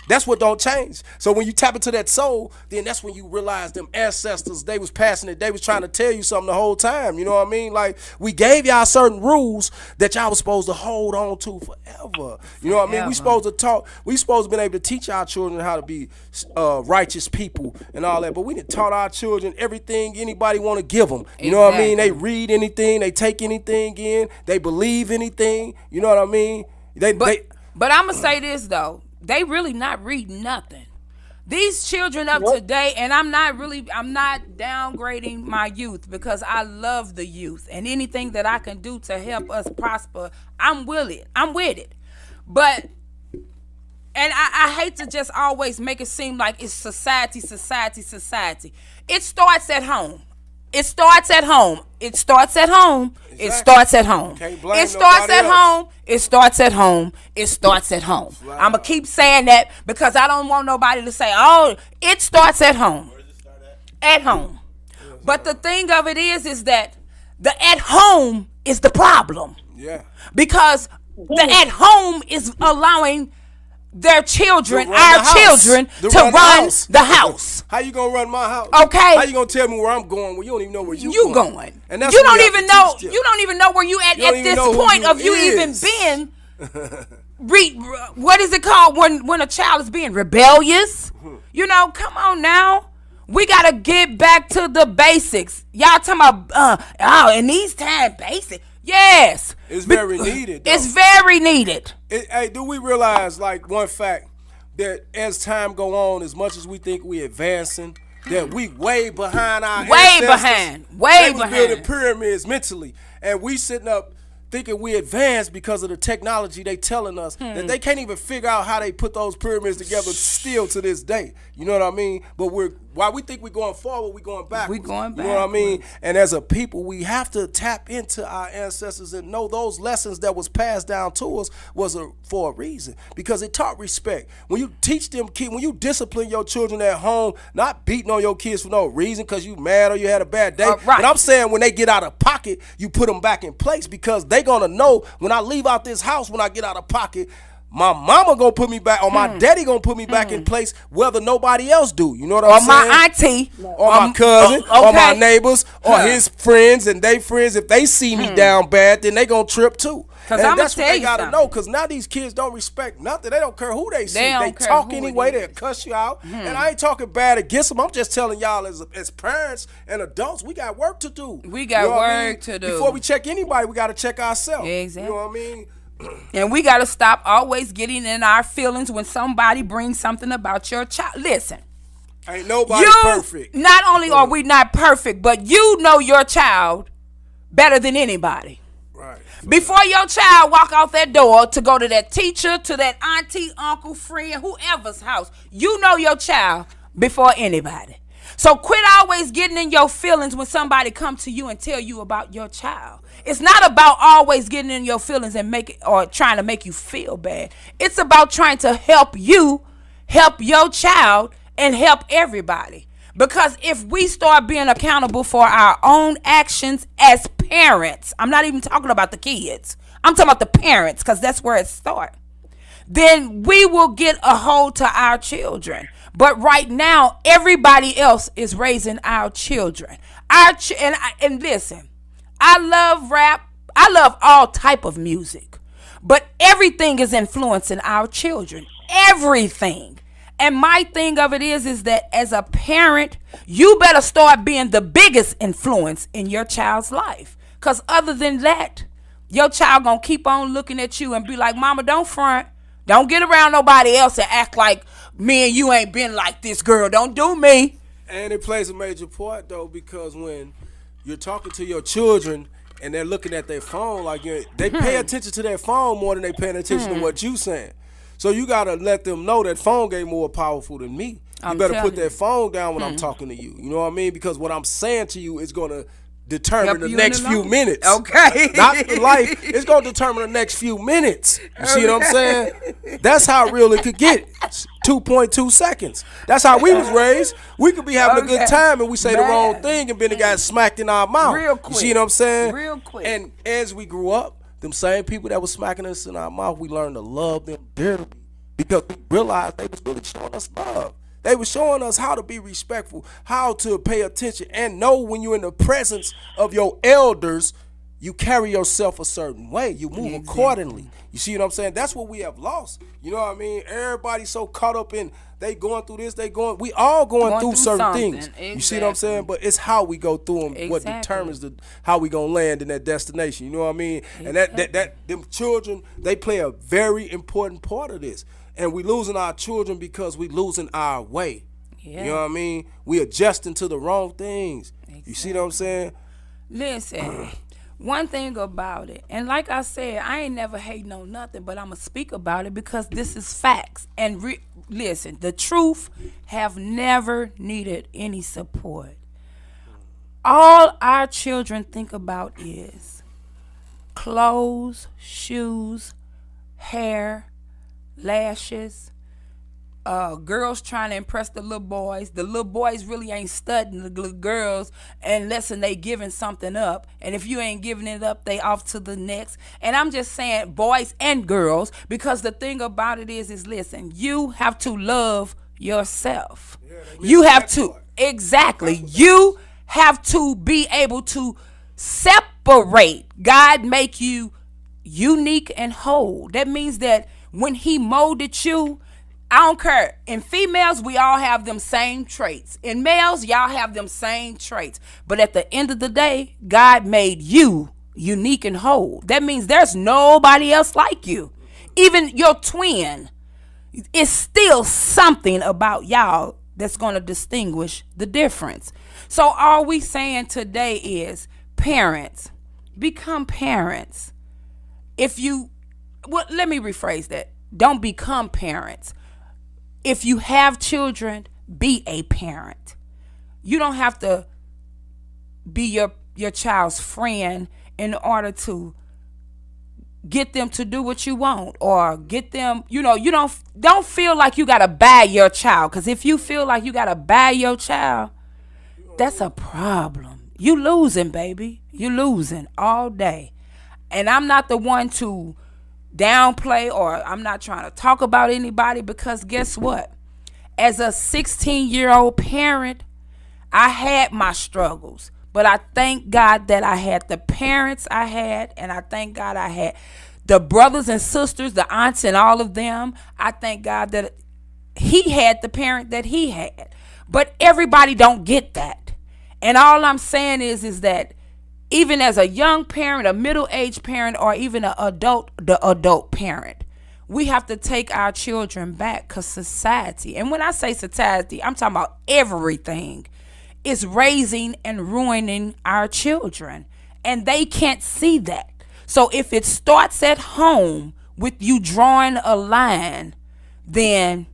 that's what don't change. So when you tap into that soul, then that's when you realize them ancestors, they was passing it. They was trying to tell you something the whole time. You know what I mean? Like, we gave y'all certain rules that y'all was supposed to hold on to forever. You know what I mean? We supposed to talk. We supposed to be able to teach our children how to be righteous people and all that. But we didn't taught our children everything anybody want to give them. You know what I mean? They read anything. They take anything in. They believe anything. You know what I mean? But I'm going to say this, though. They really not reading nothing. These children of today, and I'm not downgrading my youth because I love the youth, and anything that I can do to help us prosper, I'm with it. But, and I hate to just always make it seem like it's society. It starts at home. It starts at home. It starts at home. It starts at home. It starts at home. It starts at home. It starts at home. I'm going to keep saying that because I don't want nobody to say, oh, it starts at home. Where does it start at home. But the thing of it is that the at home is the problem. Yeah. Because the at home is allowing their children, our children, to run the house. How you gonna run my house? Okay. How you gonna tell me where I'm going when you don't even know where you going? And that's you don't even know. You don't even know where you at this point of you even being. What is it called when a child is being rebellious? You know, come on now. We gotta get back to the basics. Y'all talking about in these times basic. Yes. It's very needed. It's very needed. Hey, do we realize, like, one fact, that as time go on, as much as we think we advancing, that we way behind our ancestors. Way behind. Building pyramids mentally. And we sitting up thinking we advanced because of the technology they telling us that they can't even figure out how they put those pyramids together still to this day. You know what I mean? But while we think we're going forward, we're going backwards. We're going backwards. You know what I mean? And as a people, we have to tap into our ancestors and know those lessons that was passed down to us was for a reason. Because it taught respect. When you teach them kids, when you discipline your children at home, not beating on your kids for no reason because you mad or you had a bad day. Right. But I'm saying when they get out of pocket, you put them back in place because they gonna know when I leave out this house, when I get out of pocket, my mama gonna put me back, or my daddy gonna put me back in place, whether nobody else do. You know what I'm saying? Or my auntie, or my cousin, or my neighbors, or his friends and they friends. If they see me down bad, then they gonna trip too. And that's what they gotta know. Cause now these kids don't respect nothing. They don't care who they see. They talk anyway. They'll cuss you out. And I ain't talking bad against them. I'm just telling y'all as parents and adults, we got work to do. We got work to do. Before we check anybody, we gotta check ourselves. Exactly. You know what I mean? And we got to stop always getting in our feelings when somebody brings something about your child. Listen. Ain't nobody perfect. Not only are we not perfect, but you know your child better than anybody. Right. Before your child walk out that door to go to that teacher, to that auntie, uncle, friend, whoever's house, you know your child before anybody. So quit always getting in your feelings when somebody come to you and tell you about your child. It's not about always getting in your feelings and trying to make you feel bad. It's about trying to help you, help your child, and help everybody. Because if we start being accountable for our own actions as parents, I'm not even talking about the kids, I'm talking about the parents, because that's where it starts, then we will get a hold to our children. But right now, everybody else is raising our children. And listen, I love rap. I love all type of music. But everything is influencing our children. Everything. And my thing of it is that as a parent, you better start being the biggest influence in your child's life. Because other than that, your child going to keep on looking at you and be like, Mama, don't front. Don't get around nobody else and act like me and you ain't been like this, girl. Don't do me. And it plays a major part, though, because when you're talking to your children and they're looking at their phone, like they pay attention to their phone more than they paying attention to what you saying. So you got to let them know that phone game more powerful than me. You better put that phone down when I'm talking to you. You know what I mean? Because what I'm saying to you is going to determine the next few minutes. Okay. Not the life. It's going to determine the next few minutes. You see what I'm saying? That's how real it could get. 2.2 seconds. That's how we was raised. We could be having a good time and we say the wrong thing and then the guy smacked in our mouth. Real quick. You see what I'm saying? Real quick. And as we grew up, them same people that was smacking us in our mouth, we learned to love them dearly because we realized they was really showing us love. They were showing us how to be respectful, how to pay attention, and know when you're in the presence of your elders, you carry yourself a certain way. You move accordingly. You see what I'm saying? That's what we have lost. You know what I mean? Everybody's so caught up in they going through this, we all going through certain things. Exactly. You see what I'm saying? But it's how we go through them what determines how we gonna land in that destination. You know what I mean? And that them children, they play a very important part of this. And we losing our children because we losing our way. Yeah. You know what I mean? We adjusting to the wrong things. Exactly. You see what I'm saying? Listen, one thing about it, and like I said, I ain't never hating on nothing, but I'm going to speak about it because this is facts. And listen, the truth have never needed any support. All our children think about is clothes, shoes, hair, lashes, girls trying to impress the little boys. The little boys really ain't studying the little girls unless they giving something up. And if you ain't giving it up, they off to the next. And I'm just saying boys and girls, because the thing about it is listen, you have to love yourself. You have to, exactly. You have to be able to separate. God make you unique and whole. That means that when he molded you, I don't care. In females, we all have them same traits. In males, y'all have them same traits. But at the end of the day, God made you unique and whole. That means there's nobody else like you. Even your twin. It's still something about y'all that's going to distinguish the difference. So all we saying today is, parents, become parents. Let me rephrase that. Don't become parents. If you have children, be a parent. You don't have to be your child's friend in order to get them to do what you want or get them, you don't feel like you got to buy your child. Because if you feel like you got to buy your child, that's a problem. You losing, baby. You losing all day. And I'm not the one to downplay or I'm not trying to talk about anybody, because guess what? As a 16-year-old parent, I had my struggles, but I thank God that I had the parents I had, and I thank God I had the brothers and sisters, the aunts and all of them. I thank God that he had the parent that he had, but everybody don't get that. And all I'm saying is that even as a young parent, a middle-aged parent, or even the adult parent, we have to take our children back, because society, and when I say society, I'm talking about everything, is raising and ruining our children. And they can't see that. So if it starts at home with you drawing a line, then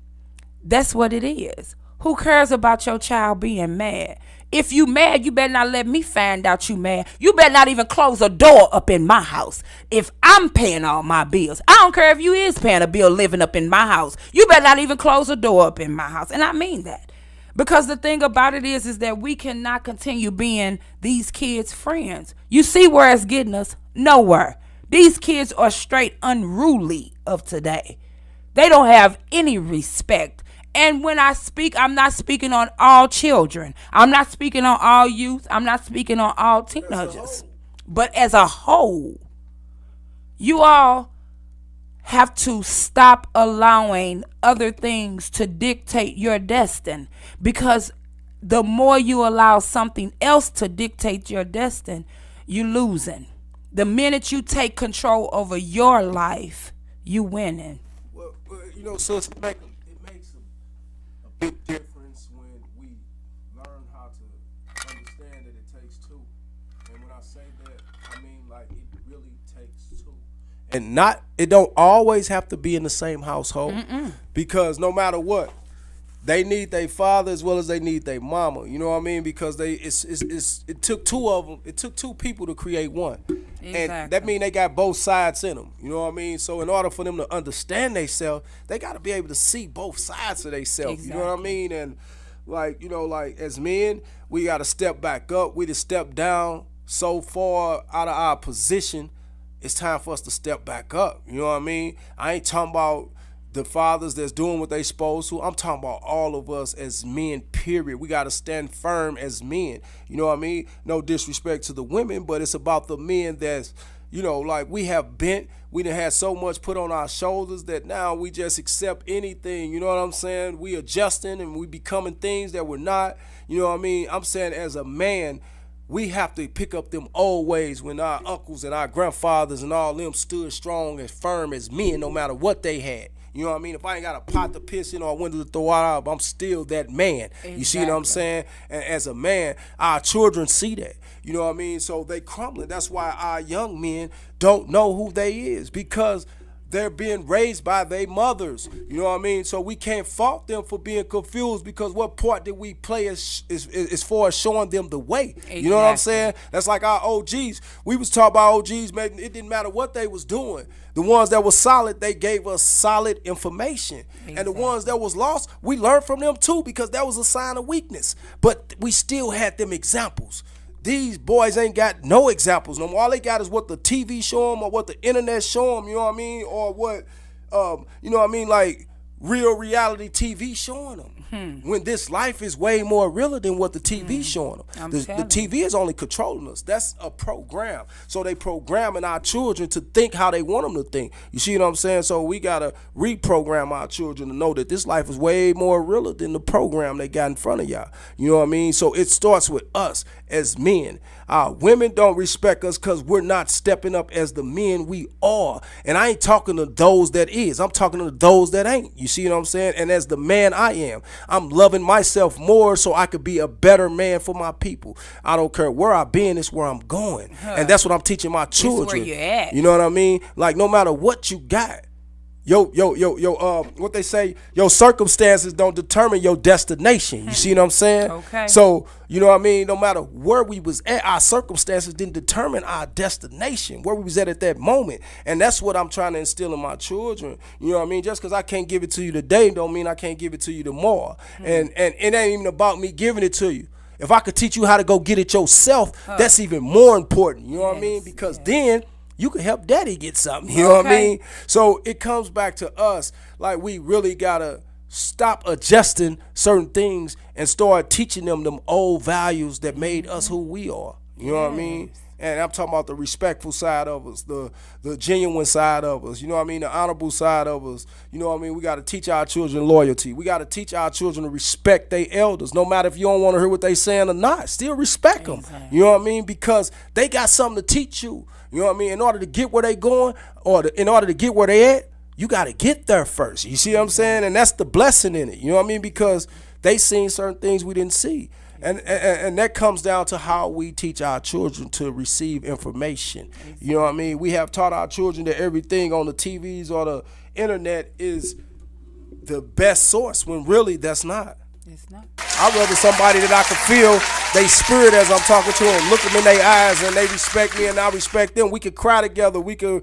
that's what it is. Who cares about your child being mad? If you mad, you better not let me find out you mad. You better not even close a door up in my house if I'm paying all my bills. I don't care if you is paying a bill living up in my house. You better not even close a door up in my house. And I mean that. Because the thing about it is that we cannot continue being these kids' friends. You see where it's getting us? Nowhere. These kids are straight unruly of today. They don't have any respect. And when I speak, I'm not speaking on all children. I'm not speaking on all youth. I'm not speaking on all teenagers. But as a whole, you all have to stop allowing other things to dictate your destiny, because the more you allow something else to dictate your destiny, you losing. The minute you take control over your life, you winning. Well, so it makes a big difference when we learn how to understand that it takes two. And when I say that, I mean like it really takes two. And it don't always have to be in the same household. Because no matter what, they need their father as well as they need their mama. You know what I mean? Because it took two of them. It took two people to create one. Exactly. And that means they got both sides in them. You know what I mean? So in order for them to understand themselves, they got to be able to see both sides of themselves. Exactly. You know what I mean? And like as men, we got to step back up. We just step down so far out of our position. It's time for us to step back up. You know what I mean? I ain't talking about the fathers that's doing what they supposed to. I'm talking about all of us as men, period. We got to stand firm as men. You know what I mean? No disrespect to the women, but it's about the men that's, like we have bent. We done had so much put on our shoulders that now we just accept anything. You know what I'm saying? We adjusting and we becoming things that we're not. You know what I mean? I'm saying as a man, we have to pick up them old ways when our uncles and our grandfathers and all them stood strong and firm as men no matter what they had. You know what I mean? If I ain't got a pot to piss in or a window to throw out, I'm still that man. Exactly. You see what I'm saying? And as a man, our children see that. You know what I mean? So they crumbling. That's why our young men don't know who they is, because they're being raised by their mothers. You know what I mean? So we can't fault them for being confused, because what part did we play as far as showing them the way? Exactly. You know what I'm saying? That's like our OGs. We was talking about OGs, man. It didn't matter what they was doing. The ones that were solid, they gave us solid information. Exactly. And the ones that was lost, we learned from them too, because that was a sign of weakness. But we still had them examples. These boys ain't got no examples no more. All they got is what the TV show them or what the internet show them, you know what I mean? Or what, you know what I mean, like real reality TV showing them. When this life is way more realer than what the TV showing them. The TV is only controlling us. That's a program. So they programming our children to think how they want them to think. You see what I'm saying? So we got to reprogram our children to know that this life is way more realer than the program they got in front of y'all. You know what I mean? So it starts with us as men. Women don't respect us because we're not stepping up as the men we are. And I ain't talking to those that is. I'm talking to those that ain't. You see what I'm saying? And as the man I am, I'm loving myself more so I could be a better man for my people. I don't care where I've been, it's where I'm going. And that's what I'm teaching my children. It's where you at. You know what I mean? Like no matter what you got, what they say, your circumstances don't determine your destination. You see what I'm saying? Okay. So, you know what I mean? No matter where we was at, our circumstances didn't determine our destination, where we was at that moment. And that's what I'm trying to instill in my children. You know what I mean? Just because I can't give it to you today don't mean I can't give it to you tomorrow. And it ain't even about me giving it to you. If I could teach you how to go get it yourself, that's even more important. You know what I mean? Because then you can help daddy get something. You know what I mean? So it comes back to us. Like we really got to stop adjusting certain things and start teaching them old values that made us who we are. You know what I mean? And I'm talking about the respectful side of us, the genuine side of us, you know what I mean, the honorable side of us. You know what I mean? We got to teach our children loyalty. We got to teach our children to respect their elders, no matter if you don't want to hear what they saying or not. Still respect them. You know what I mean? Because they got something to teach you. You know what I mean? In order to get where they going, or in order to get where they at, you got to get there first. You see what I'm saying? And that's the blessing in it. You know what I mean? Because they seen certain things we didn't see. And that comes down to how we teach our children to receive information. You know what I mean? We have taught our children that everything on the TVs or the internet is the best source, when really that's not. It's not. I'd rather somebody that I can feel they spirit as I'm talking to them, look them in their eyes, and they respect me and I respect them. We could cry together, we could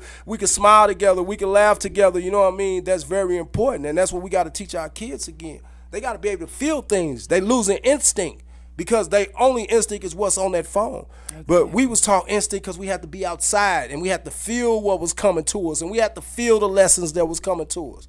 smile together, we could laugh together. You know what I mean? That's very important, and that's what we got to teach our kids again. They got to be able to feel things. They losing instinct because they only instinct is what's on that phone. Okay. But we was taught instinct because we had to be outside and we had to feel what was coming to us and we had to feel the lessons that was coming to us.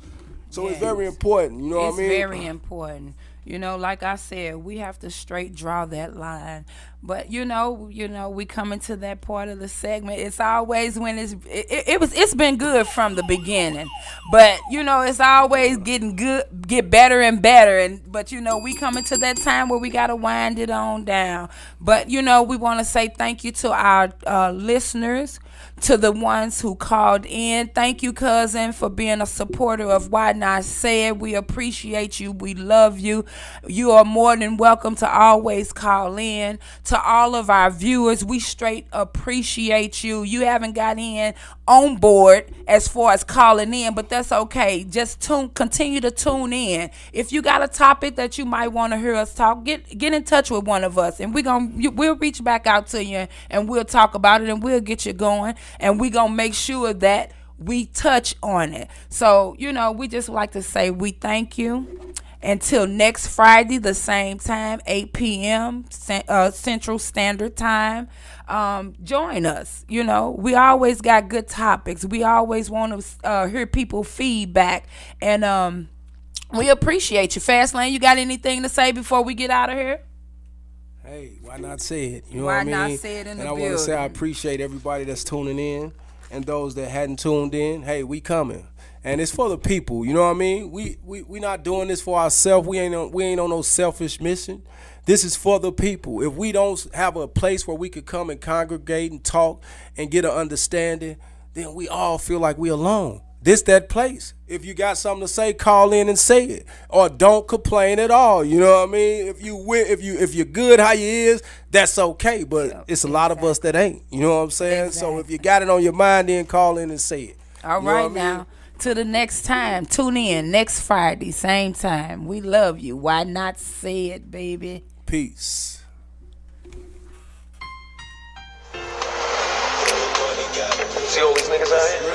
So it's very important, you know what I mean? It's very important. You know, like I said, we have to straight draw that line. But you know, we coming to that part of the segment. It's always when it's been good from the beginning, but you know, it's always get better and better. But you know, we coming to that time where we gotta wind it on down. But you know, we want to say thank you to our listeners, to the ones who called in. Thank you, cousin, for being a supporter of Why Not Say It. We appreciate you. We love you. You are more than welcome to always call in. To all of our viewers, we straight appreciate you. You haven't got in on board as far as calling in, but that's okay. Just continue to tune in. If you got a topic that you might want to hear us talk, get in touch with one of us, and we'll reach back out to you and we'll talk about it and we'll get you going, and we're gonna make sure that we touch on it. So you know, we just like to say we thank you. Until next Friday, the same time, 8 p.m. Central Standard Time. Join us. You know, we always got good topics. We always want to hear people feedback. And we appreciate you. Fastlane, you got anything to say before we get out of here? Hey, why not say it? You know why what I mean? Why not say it in the building? And I want to say I appreciate everybody that's tuning in. And those that hadn't tuned in, hey, we coming. And it's for the people, you know what I mean? We not doing this for ourselves. We ain't on no selfish mission. This is for the people. If we don't have a place where we could come and congregate and talk and get an understanding, then we all feel like we alone. This that place. If you got something to say, call in and say it, or don't complain at all. You know what I mean? If you're good how you is, that's okay. But it's a lot of us that ain't. You know what I'm saying? Exactly. So if you got it on your mind, then call in and say it. All right now. To the next time, tune in next Friday, same time. We love you. Why not say it, baby? Peace. See all these niggas out here?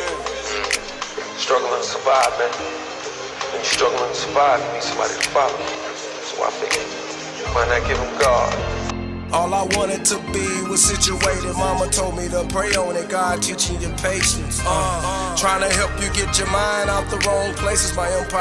Struggling to survive, man. When you're struggling to survive, you need somebody to follow. So I figured, why not give them God? All I wanted to be was situated. Mama told me to pray on it. God teaching you patience. Trying to help you get your mind out the wrong places. My empire.